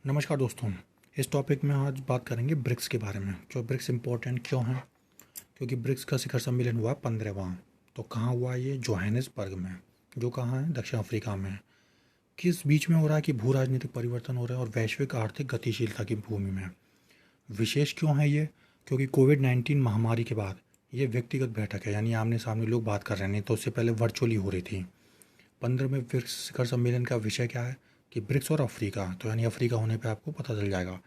नमस्कार दोस्तों। इस टॉपिक में आज बात करेंगे ब्रिक्स के बारे में। जो ब्रिक्स इम्पोर्टेंट क्यों है? क्योंकि ब्रिक्स का शिखर सम्मेलन हुआ 15वां। तो कहाँ हुआ ये? जोहानिसबर्ग में, जो कहाँ है? दक्षिण अफ्रीका में। किस बीच में हो रहा है कि भू राजनीतिक परिवर्तन हो रहा है और वैश्विक आर्थिक गतिशीलता की भूमि में। विशेष क्यों है ये? क्योंकि कोविड-19 महामारी के बाद ये व्यक्तिगत बैठक है, यानी आमने सामने लोग बात कर रहे हैं, नहीं तो उससे पहले वर्चुअली हो रही थी। 15वें ब्रिक्स शिखर सम्मेलन का विषय क्या है? कि ब्रिक्स और अफ्रीका, तो यानी अफ्रीका होने पे आपको पता चल जाएगा।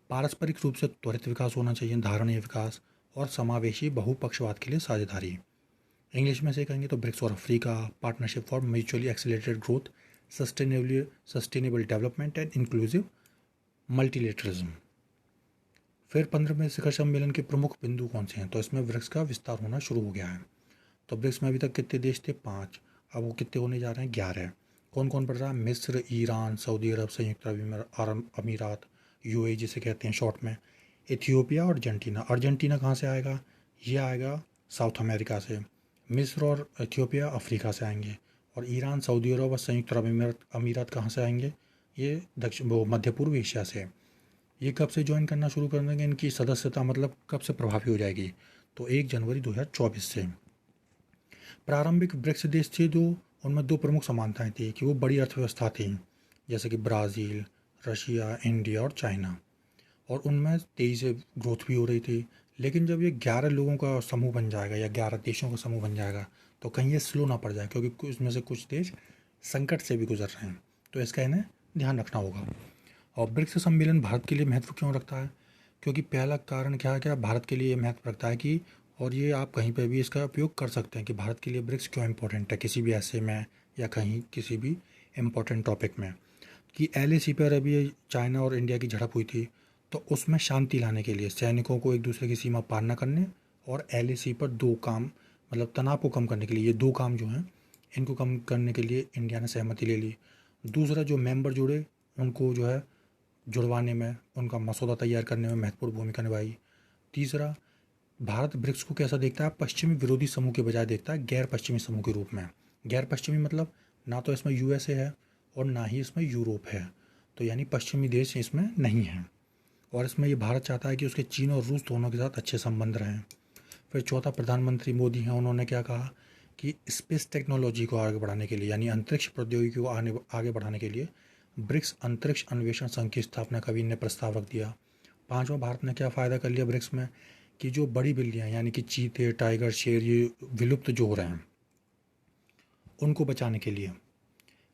पारस्परिक रूप से त्वरित विकास होना चाहिए, धारणीय विकास और समावेशी बहुपक्षवाद के लिए साझेदारी। इंग्लिश में से कहेंगे तो ब्रिक्स और Africa partnership for mutually accelerated growth, sustainable development and inclusive multilateralism. फिर 15वें शिखर सम्मेलन के प्रमुख बिंदु कौन से हैं? तो इसमें ब्रिक्स का विस्तार होना शुरू हो गया है। तो ब्रिक्स में अभी तक कितने देश थे? 5। अब वो कितने होने जा रहे हैं? 11। कौन कौन पड़ रहा है? मिस्र, ईरान, सऊदी अरब, संयुक्त अरब अमीरात, यूएई जिसे कहते हैं शॉर्ट में, इथियोपिया और अर्जेंटीना। अर्जेंटीना कहाँ से आएगा? ये आएगा साउथ अमेरिका से। मिस्र और इथियोपिया अफ्रीका से आएंगे। और ईरान, सऊदी अरब और संयुक्त अरब अमीरात कहाँ से आएंगे? ये दक्षिण वो मध्य पूर्व एशिया से। ये कब से ज्वाइन करना शुरू कर देंगे? इनकी सदस्यता मतलब कब से प्रभावी हो जाएगी? तो 1 जनवरी 2024 से। प्रारंभिक ब्रिक्स देश थे जो, उनमें दो प्रमुख समानताएं थी कि वो बड़ी अर्थव्यवस्था थी, जैसे कि ब्राज़ील, रशिया, इंडिया और चाइना। और उनमें तेज़ी से ग्रोथ भी हो रही थी। लेकिन जब ये 11 लोगों का समूह बन जाएगा या 11 देशों का समूह बन जाएगा, तो कहीं ये स्लो ना पड़ जाए, क्योंकि इसमें से कुछ देश संकट से भी गुजर रहे हैं। तो इसका इन्हें ध्यान रखना होगा। और ब्रिक्स सम्मेलन भारत के लिए महत्व क्यों रखता है? क्योंकि पहला कारण क्या भारत के लिए ये महत्व रखता है कि, और ये आप कहीं पे भी इसका उपयोग कर सकते हैं कि भारत के लिए ब्रिक्स क्यों इम्पोर्टेंट है किसी भी ऐसे में या कहीं किसी भी इम्पोर्टेंट टॉपिक में। कि एलएसी पर अभी चाइना और इंडिया की झड़प हुई थी, तो उसमें शांति लाने के लिए सैनिकों को एक दूसरे की सीमा पार न करने और एलएसी पर दो काम, मतलब तनाव को कम करने के लिए, ये दो काम जो हैं इनको कम करने के लिए इंडिया ने सहमति ले ली। दूसरा, जो मेंबर जुड़े उनको जो है जुड़वाने में, उनका मसौदा तैयार करने में महत्वपूर्ण भूमिका निभाई। तीसरा, भारत ब्रिक्स को कैसा देखता है? पश्चिमी विरोधी समूह के बजाय देखता है गैर पश्चिमी समूह के रूप में। गैर पश्चिमी मतलब ना तो इसमें यूएसए है और ना ही इसमें यूरोप है, तो यानी पश्चिमी देश इसमें नहीं है। और इसमें ये भारत चाहता है कि उसके चीन और रूस दोनों के साथ अच्छे संबंध रहें। फिर चौथा, प्रधानमंत्री मोदी हैं, उन्होंने क्या कहा कि स्पेस टेक्नोलॉजी को आगे बढ़ाने के लिए, यानी अंतरिक्ष प्रौद्योगिकी को आगे बढ़ाने के लिए ब्रिक्स अंतरिक्ष अन्वेषण संघ की स्थापना का भी इन्हें प्रस्ताव रख दिया। पांचवा, भारत ने क्या फ़ायदा कर लिया ब्रिक्स में कि जो बड़ी बिल्लियाँ यानी कि चीते, टाइगर, शेर, ये विलुप्त जो हो रहे हैं उनको बचाने के लिए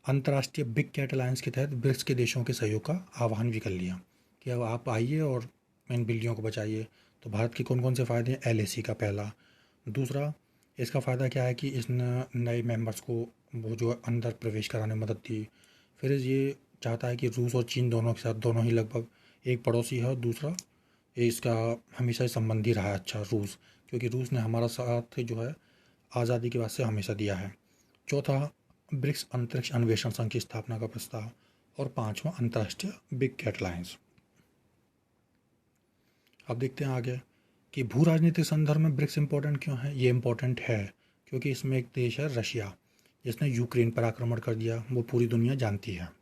अंतर्राष्ट्रीय बिग कैट अलायंस के तहत ब्रिक्स के देशों के सहयोग का आह्वान भी कर लिया कि अब आप आइए और इन बिल्लियों को बचाइए। तो भारत के कौन कौन से फ़ायदे हैं? एलएसी का पहला। दूसरा, इसका फ़ायदा क्या है कि इसने नए मेंबर्स को वो जो अंदर प्रवेश कराने में मदद दी। फिर ये चाहता है कि रूस और चीन दोनों के साथ, दोनों ही लगभग एक पड़ोसी है और दूसरा ये इसका हमेशा से संबंधी रहा है अच्छा रूस, क्योंकि रूस ने हमारा साथ जो है आज़ादी के बाद से हमेशा दिया है। चौथा, ब्रिक्स अंतरिक्ष अन्वेषण संघ की स्थापना का प्रस्ताव। और पांचवा, अंतर्राष्ट्रीय बिग कैट अलायंस। अब देखते हैं आगे कि भू राजनीतिक संदर्भ में ब्रिक्स इंपॉर्टेंट क्यों है। ये इंपॉर्टेंट है क्योंकि इसमें एक देश है रशिया, जिसने यूक्रेन पर आक्रमण कर दिया, वो पूरी दुनिया जानती है।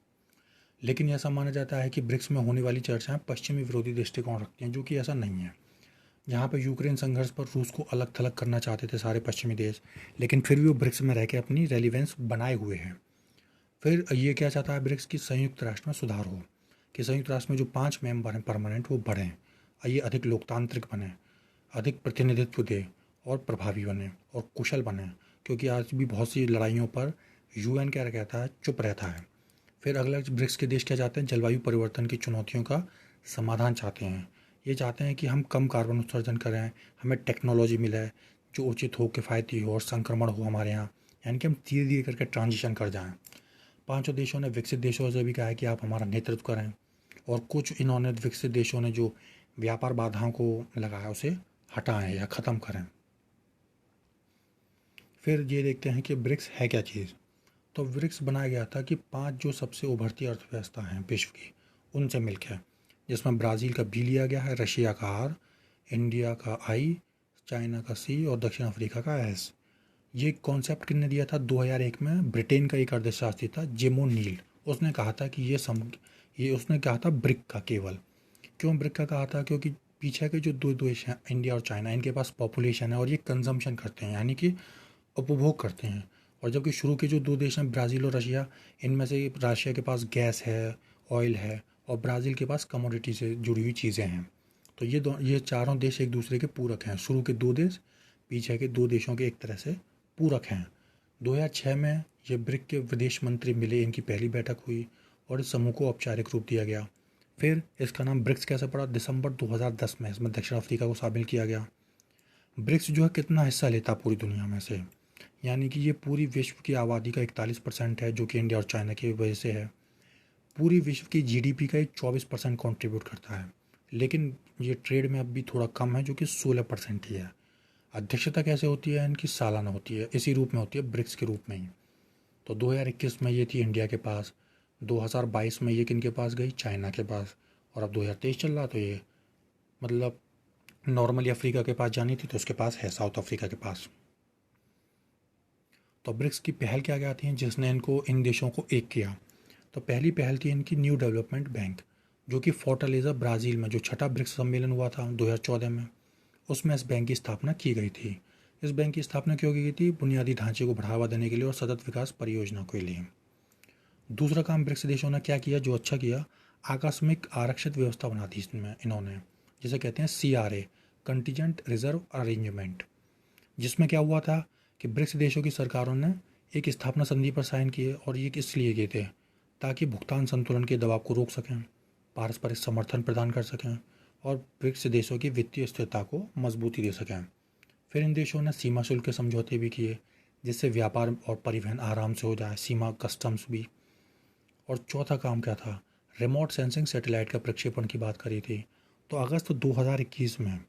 लेकिन ऐसा माना जाता है कि ब्रिक्स में होने वाली चर्चाएं पश्चिमी विरोधी दृष्टिकोण रखती हैं, जो कि ऐसा नहीं है। जहाँ पर यूक्रेन संघर्ष पर रूस को अलग थलग करना चाहते थे सारे पश्चिमी देश, लेकिन फिर भी वो ब्रिक्स में रह के अपनी रेलिवेंस बनाए हुए हैं। फिर ये क्या चाहता है ब्रिक्स की संयुक्त राष्ट्र में सुधार हो, कि संयुक्त राष्ट्र में जो 5 मेंबर हैं परमानेंट वो बढ़ें, ये अधिक लोकतांत्रिक बने, अधिक प्रतिनिधित्व दे और प्रभावी बने और कुशल बने। क्योंकि आज भी बहुत सी लड़ाइयों पर यूएन क्या कहता है? चुप रहता है। फिर अगला, ब्रिक्स के देश क्या चाहते हैं? जलवायु परिवर्तन की चुनौतियों का समाधान चाहते हैं। ये चाहते हैं कि हम कम कार्बन उत्सर्जन करें, हमें टेक्नोलॉजी मिले जो उचित हो, किफ़ायती हो और संक्रमण हो हमारे यहाँ, यानी कि हम धीरे धीरे करके ट्रांजिशन कर जाएं। पांचों देशों ने विकसित देशों से भी कहा है कि आप हमारा नेतृत्व करें। और कुछ इन्होंने विकसित देशों ने जो व्यापार बाधाओं को लगाया उसे हटाएं या ख़त्म करें। फिर ये देखते हैं कि ब्रिक्स है क्या चीज़। तो ब्रिक्स बनाया गया था कि 5 जो सबसे उभरती अर्थव्यवस्था हैं विश्व की, उनसे मिलकर, जिसमें ब्राज़ील का बी लिया गया है, रशिया का आर, इंडिया का आई, चाइना का सी और दक्षिण अफ्रीका का एस। ये कॉन्सेप्ट किसने दिया था? 2001 में ब्रिटेन का एक अर्थशास्त्री था जिम ओ'नील, उसने कहा था कि ये उसने कहा था ब्रिक का केवल। क्यों ब्रिक का कहा था? क्योंकि पीछे के जो दो देश हैं, इंडिया और चाइना, इनके पास पॉपुलेशन है और ये कंजम्पशन करते हैं, यानी कि उपभोग करते हैं। और जबकि शुरू के जो दो देश हैं, ब्राज़ील और रशिया, इनमें से रशिया के पास गैस है, ऑयल है, और ब्राज़ील के पास कमोडिटी से जुड़ी हुई चीज़ें हैं। तो ये चारों देश एक दूसरे के पूरक हैं। शुरू के दो देश पीछे के दो देशों के एक तरह से पूरक हैं। 2006 में ये ब्रिक के विदेश मंत्री मिले, इनकी पहली बैठक हुई और इस समूह को औपचारिक रूप दिया गया। फिर इसका नाम ब्रिक्स कैसे पड़ा? दिसंबर 2010 में इसमें दक्षिण अफ्रीका को शामिल किया गया। ब्रिक्स जो है कितना हिस्सा लेता है पूरी दुनिया में से? यानी कि ये पूरी विश्व की आबादी का 41% है, जो कि इंडिया और चाइना की वजह से है। पूरी विश्व की जीडीपी का 24% कॉन्ट्रीब्यूट करता है। लेकिन ये ट्रेड में अब भी थोड़ा कम है, जो कि 16% ही है। अध्यक्षता कैसे होती है इनकी? सालाना होती है, इसी रूप में होती है, ब्रिक्स के रूप में ही। तो 2021 में ये थी इंडिया के पास, 2022 में ये किन के पास गई? चाइना के पास। और अब 2023 चल रहा, तो ये मतलब नॉर्मली अफ्रीका के पास जानी थी, तो उसके पास है, साउथ अफ्रीका के पास। तो ब्रिक्स की पहल क्या क्या थी जिसने इनको, इन देशों को एक किया? तो पहली पहल थी इनकी न्यू डेवलपमेंट बैंक, जो कि फोर्टालेजा ब्राज़ील में जो छठा ब्रिक्स सम्मेलन हुआ था 2014 में, उसमें इस बैंक की स्थापना की गई थी। इस बैंक की स्थापना क्यों की गई थी? बुनियादी ढांचे को बढ़ावा देने के लिए और सतत विकास परियोजना के लिए। दूसरा काम ब्रिक्स देशों ने क्या किया जो अच्छा किया? आकस्मिक आरक्षित व्यवस्था बना दी इसमें इन्होंने, जिसे कहते हैं CRA, कंटीजेंट रिजर्व अरेंजमेंट। जिसमें क्या हुआ था कि ब्रिक्स देशों की सरकारों ने एक स्थापना संधि पर साइन किए, और ये किस लिए किए थे? ताकि भुगतान संतुलन के दबाव को रोक सकें, पारस्परिक समर्थन प्रदान कर सकें और ब्रिक्स देशों की वित्तीय स्थिरता को मजबूती दे सकें। फिर इन देशों ने सीमा शुल्क के समझौते भी किए, जिससे व्यापार और परिवहन आराम से हो जाए, सीमा कस्टम्स भी। और चौथा काम क्या था? रिमोट सेंसिंग सैटेलाइट का प्रक्षेपण की बात करी थी। तो अगस्त 2021 में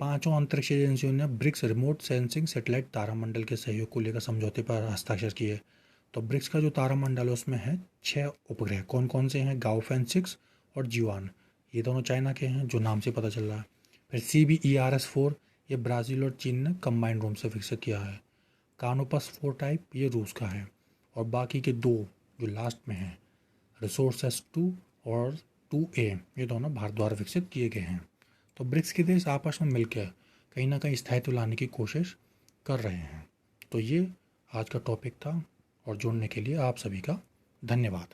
पांचों अंतरिक्ष एजेंसियों ने ब्रिक्स रिमोट सेंसिंग सैटेलाइट तारामंडल के सहयोग को लेकर समझौते पर हस्ताक्षर किए। तो ब्रिक्स का जो तारामंडल है उसमें है 6 उपग्रह। कौन कौन से हैं? गाओफेन 6 और जीवान, ये दोनों चाइना के हैं, जो नाम से पता चल रहा है। फिर CBERS-4, ये ब्राज़ील और चीन ने कंबाइंड रूप से विकसित किया है। कानोपस 4 टाइप, ये रूस का है। और बाकी के दो जो लास्ट में हैं, रिसोर्सेस 2 और 2A, ये दोनों भारत द्वारा विकसित किए गए हैं। तो ब्रिक्स के देश आपस में मिलकर कहीं ना कहीं स्थायित्व लाने की कोशिश कर रहे हैं। तो ये आज का टॉपिक था, और जुड़ने के लिए आप सभी का धन्यवाद।